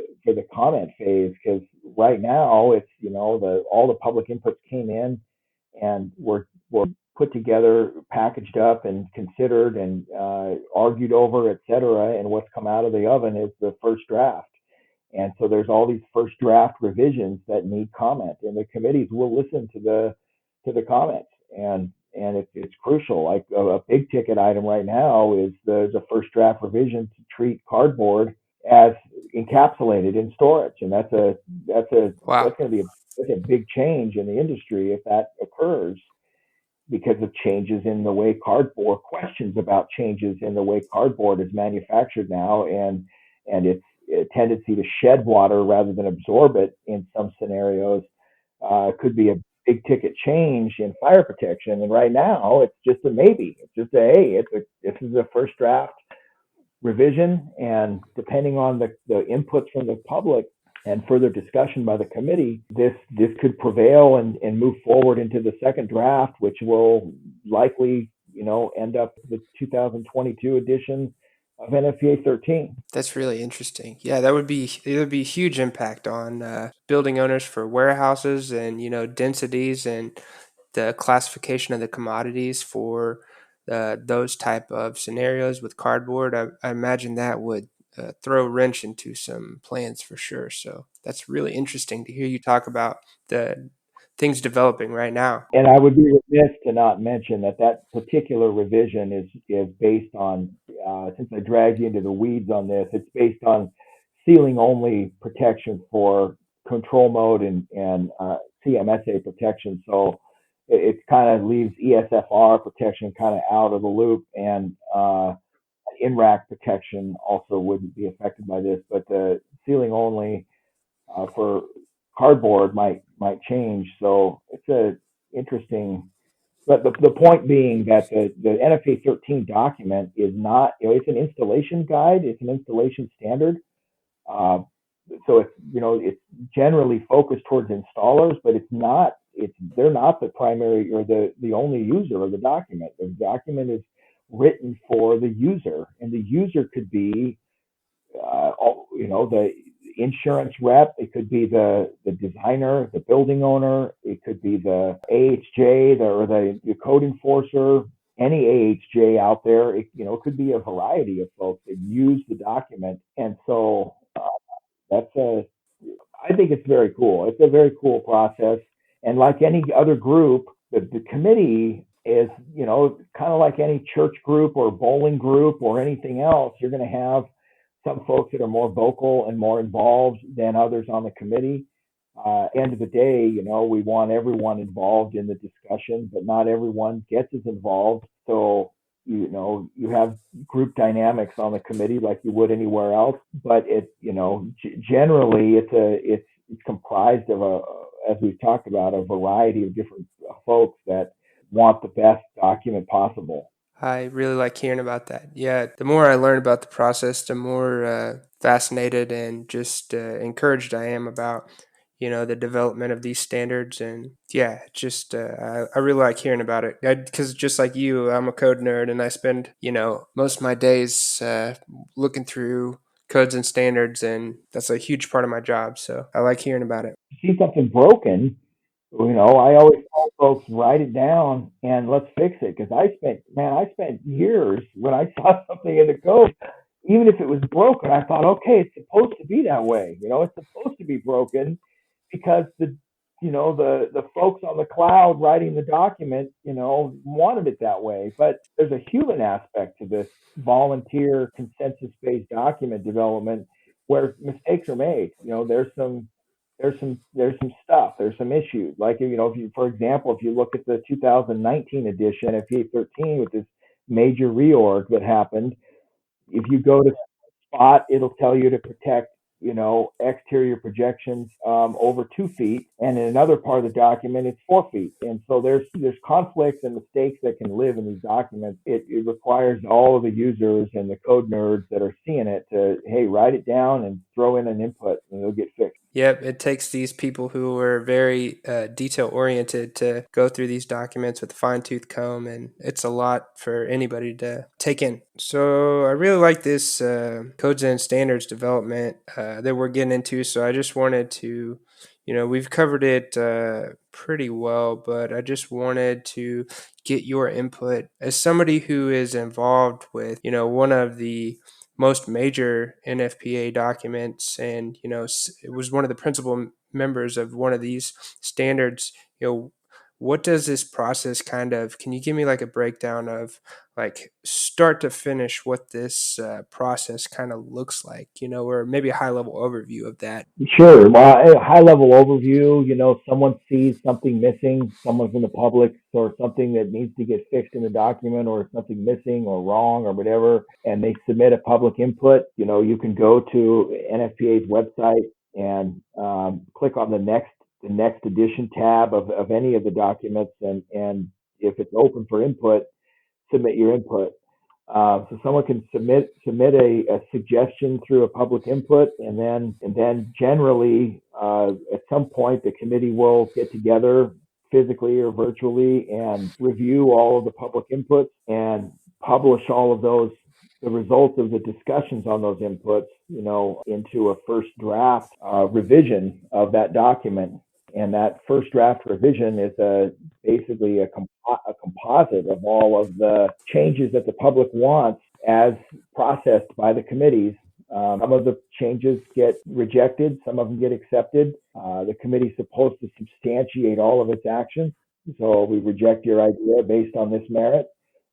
comment phase, because right now it's all the public inputs came in and were put together, packaged up, and considered and argued over, et cetera. And what's come out of the oven is the first draft. And so there's all these first draft revisions that need comment, and the committees will listen to the comments it's crucial. Like a big ticket item right now is the first draft revision to treat cardboard as encapsulated in storage, and Wow. that's going to be that's a big change in the industry if that occurs because of changes in the way cardboard questions about changes in the way cardboard is manufactured now and its tendency to shed water rather than absorb it in some scenarios could be a big ticket change in fire protection. And right now, it's just a maybe. It's just a hey, this is a first draft revision, and depending on the inputs from the public and further discussion by the committee, this could prevail and move forward into the second draft, which will likely end up the 2022 edition of NFPA 13. That's really interesting. Yeah, it would be a huge impact on building owners for warehouses and densities and the classification of the commodities for those type of scenarios with cardboard. I imagine that would throw a wrench into some plans for sure. So that's really interesting to hear you talk about the things developing right now. And I would be remiss to not mention that particular revision is based on, since I dragged you into the weeds on this, it's based on ceiling only protection for control mode and CMSA protection. So it kind of leaves ESFR protection kind of out of the loop, and in-rack protection also wouldn't be affected by this. But the ceiling only for cardboard might change. So it's a interesting. But the point being that the NFA 13 document is not, it's an installation guide, it's an installation standard. Uh, so it's generally focused towards installers, but they're not the primary or the only user of the document. The document is written for the user, and the user could be the insurance rep. It could be the designer, the building owner. It could be the AHJ or the code enforcer. Any AHJ out there, it could be a variety of folks that use the document, and so that's a. I think it's very cool. It's a very cool process, and like any other group, the committee is kind of like any church group or bowling group or anything else. You're going to have some folks that are more vocal and more involved than others on the committee. End of the day, we want everyone involved in the discussion, but not everyone gets as involved. So, you have group dynamics on the committee like you would anywhere else, but generally it's comprised of as we've talked about, a variety of different folks that want the best document possible. I really like hearing about that. Yeah, the more I learn about the process, the more fascinated and just encouraged I am about, the development of these standards. And yeah, just I really like hearing about it because just like you, I'm a code nerd and I spend, most of my days looking through codes and standards, and that's a huge part of my job. So I like hearing about it. See something broken, I always tell folks write it down and let's fix it because I spent years when I saw something in the code, even if it was broken, I thought, okay, it's supposed to be that way. It's supposed to be broken because the folks on the cloud writing the document, wanted it that way. But there's a human aspect to this volunteer consensus-based document development where mistakes are made. There's some stuff. There's some issues. Like if you, for example, if you look at the 2019 edition of PA 13 with this major reorg that happened, if you go to spot, it'll tell you to protect, exterior projections over 2 feet, and in another part of the document, it's 4 feet. And so there's conflicts and mistakes that can live in these documents. It requires all of the users and the code nerds that are seeing it to, hey, write it down and throw in an input, and it'll get fixed. Yep, it takes these people who are very detail oriented to go through these documents with a fine tooth comb, and it's a lot for anybody to take in. So I really like this codes and standards development that we're getting into. So I just wanted to, we've covered it pretty well, but I just wanted to get your input as somebody who is involved with, one of the most major NFPA documents, and it was one of the principal members of one of these standards. what does this process can you give me like a breakdown of like start to finish what this process kind of looks like, or maybe a high level overview of that? Sure. Well, a high level overview, someone sees something missing, someone from the public, or something that needs to get fixed in the document, or something missing or wrong or whatever, and they submit a public input. You can go to NFPA's website and click on the next edition tab of any of the documents, and if it's open for input, submit your input. So someone can submit a suggestion through a public input, and then generally at some point the committee will get together physically or virtually and review all of the public inputs and publish all of those, the results of the discussions on those inputs, into a first draft revision of that document. And that first draft revision is basically a composite of all of the changes that the public wants as processed by the committees. Some of the changes get rejected, some of them get accepted. The committee's supposed to substantiate all of its actions. So we reject your idea based on this merit,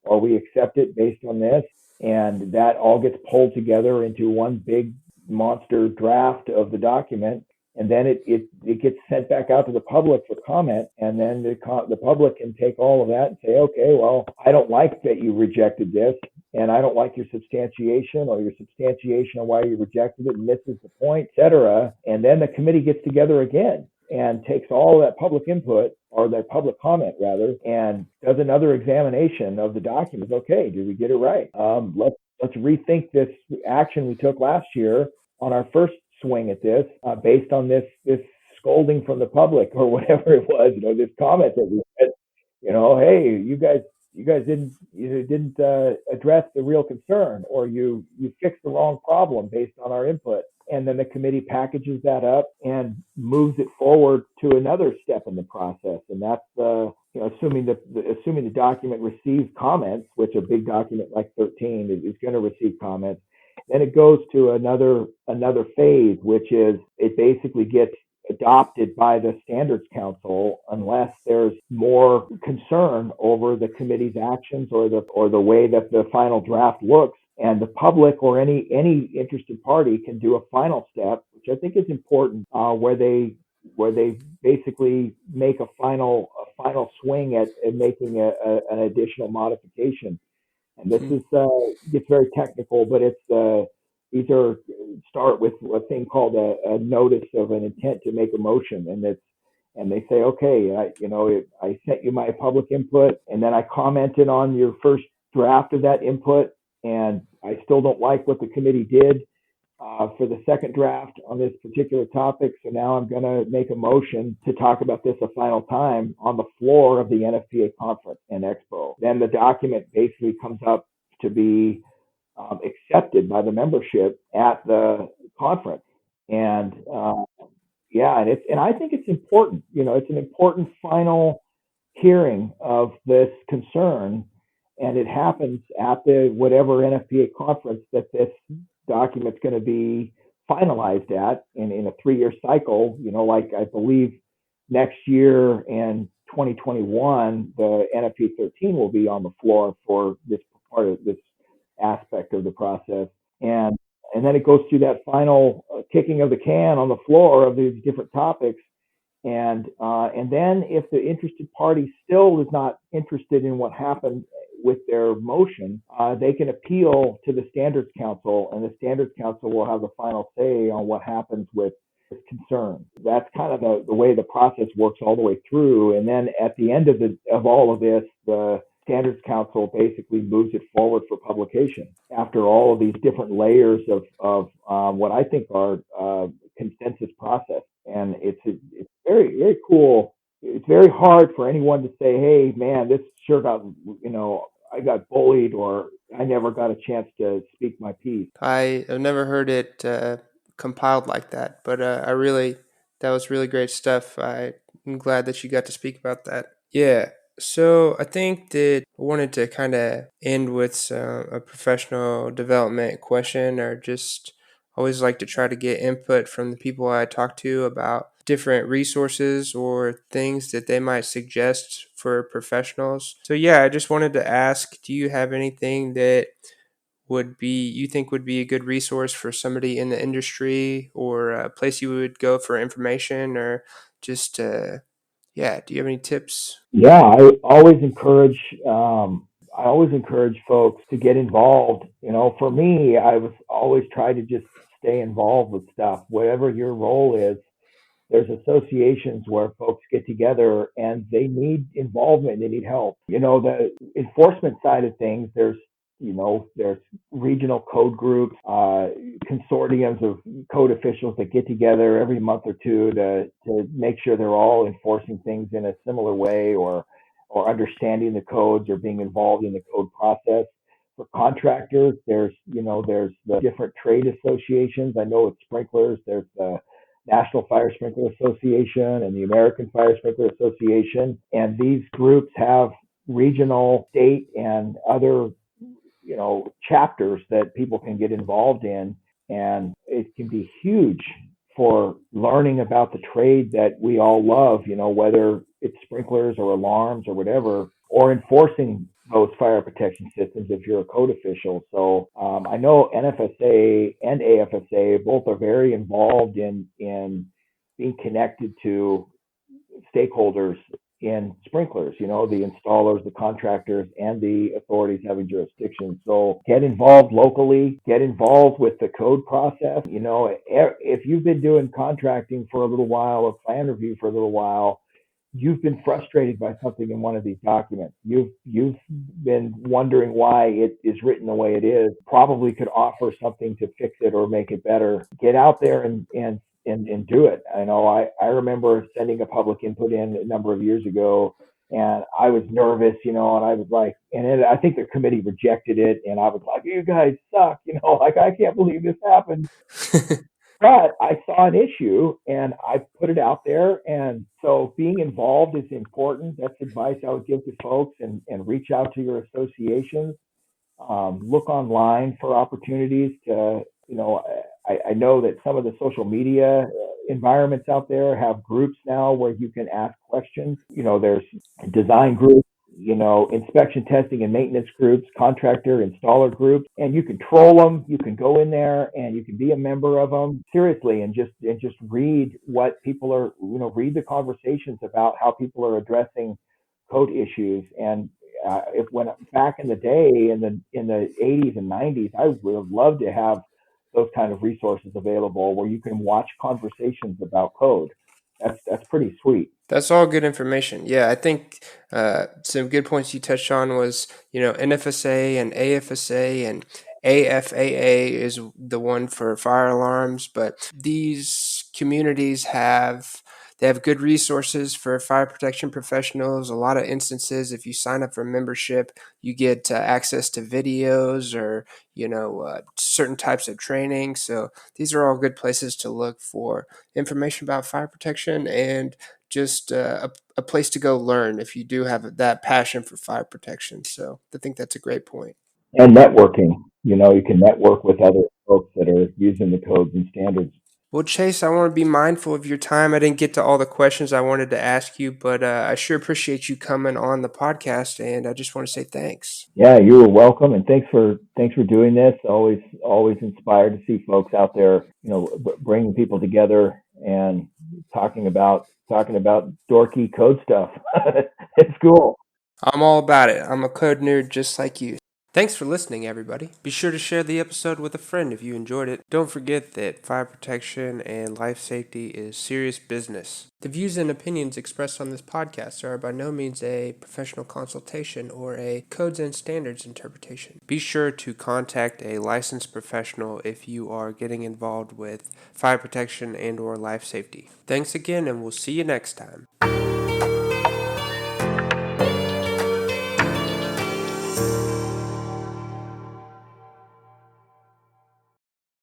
or we accept it based on this. And that all gets pulled together into one big monster draft of the document. And then it gets sent back out to the public for comment, and then the public can take all of that and say, okay, well, I don't like that you rejected this, and I don't like your substantiation of why you rejected it and misses the point, etc. And then the committee gets together again and takes all that public input, or that public comment rather, and does another examination of the document. Okay, did we get it right? Let's rethink this action we took last year on our first swing at this, based on this scolding from the public or whatever it was, this comment that we said, hey, you guys didn't address the real concern, or you fixed the wrong problem based on our input. And then the committee packages that up and moves it forward to another step in the process. And that's assuming the document receives comments, which a big document like 13 is going to receive comments. Then it goes to another phase, which is it basically gets adopted by the Standards Council unless there's more concern over the committee's actions or the way that the final draft looks. And the public or any interested party can do a final step, which I think is important, where they basically make a final swing at making an additional modification. And this is gets very technical, but these are start with a thing called a notice of an intent to make a motion, and they say, okay, I sent you my public input, and then I commented on your first draft of that input, and I still don't like what the committee did for the second draft on this particular topic. So now I'm going to make a motion to talk about this a final time on the floor of the NFPA conference and expo. Then the document basically comes up to be accepted by the membership at the conference. And and I think it's important. It's an important final hearing of this concern, and it happens at the whatever NFPA conference that this document's going to be finalized at in a 3-year cycle. Like I believe next year in 2021, the NFPA 13 will be on the floor for this part of this aspect of the process, and then it goes through that final kicking of the can on the floor of these different topics. And then if the interested party still is not interested in what happened with their motion, they can appeal to the Standards Council, and the Standards Council will have the final say on what happens with this concern. That's kind of the way the process works all the way through. And then at the end of all of this, the Standards Council basically moves it forward for publication after all of these different layers of what I think are consensus process. And it's very, very cool. It's very hard for anyone to say, hey, man, this sure got, I got bullied, or I never got a chance to speak my piece. I have never heard it compiled like that, but that was really great stuff. I'm glad that you got to speak about that. Yeah. So I think that I wanted to kind of end with a professional development question, or just always like to try to get input from the people I talk to about different resources or things that they might suggest for professionals. So yeah, I just wanted to ask, do you have anything that you think would be a good resource for somebody in the industry, or a place you would go for information, or just yeah, do you have any tips? Yeah, I always encourage folks to get involved. For me, I was always try to just stay involved with stuff, whatever your role is. There's associations where folks get together and they need involvement, they need help. The enforcement side of things, there's regional code groups, consortiums of code officials that get together every month or two to make sure they're all enforcing things in a similar way, or understanding the codes or being involved in the code process. For contractors, there's the different trade associations. I know with sprinklers, there's the National Fire Sprinkler Association and the American Fire Sprinkler Association. And these groups have regional, state, and other, chapters that people can get involved in. And it can be huge for learning about the trade that we all love, whether it's sprinklers or alarms or whatever, or enforcing those fire protection systems if you're a code official. So I know NFSA and AFSA both are very involved in being connected to stakeholders in sprinklers, the installers, the contractors, and the authorities having jurisdiction. So get involved locally, get involved with the code process. If you've been doing contracting for a little while or plan review for a little while, you've been frustrated by something in one of these documents. You've been wondering why it is written the way it is. Probably could offer something to fix it or make it better. Get out there and do it. I remember sending a public input in a number of years ago, and I was nervous, and I was like, I think the committee rejected it, and I was like, you guys suck, like I can't believe this happened. But I saw an issue and I put it out there. And so being involved is important. That's advice I would give to folks, and reach out to your associations. Look online for opportunities to, I know that some of the social media environments out there have groups now where you can ask questions. There's design groups, inspection, testing, and maintenance groups, contractor, installer groups, and you can troll them. You can go in there and you can be a member of them seriously, and just read what people are, read the conversations about how people are addressing code issues. And if when back in the day in the 80s and 90s, I would have loved to have those kind of resources available where you can watch conversations about code. That's pretty sweet. That's all good information. Yeah, I think some good points you touched on was, NFSA and AFSA and AFAA is the one for fire alarms, but these communities have good resources for fire protection professionals. A lot of instances, if you sign up for membership, you get access to videos or certain types of training. So these are all good places to look for information about fire protection, and just a place to go learn if you do have that passion for fire protection. So I think that's a great point. And networking. You can network with other folks that are using the codes and standards. Well, Chase, I want to be mindful of your time. I didn't get to all the questions I wanted to ask you, but I sure appreciate you coming on the podcast, and I just want to say thanks. Yeah, you were welcome, and thanks for doing this. Always inspired to see folks out there, bringing people together and talking about dorky code stuff. It's cool. I'm all about it. I'm a code nerd just like you. Thanks for listening, everybody. Be sure to share the episode with a friend if you enjoyed it. Don't forget that fire protection and life safety is serious business. The views and opinions expressed on this podcast are by no means a professional consultation or a codes and standards interpretation. Be sure to contact a licensed professional if you are getting involved with fire protection and or life safety. Thanks again, and we'll see you next time.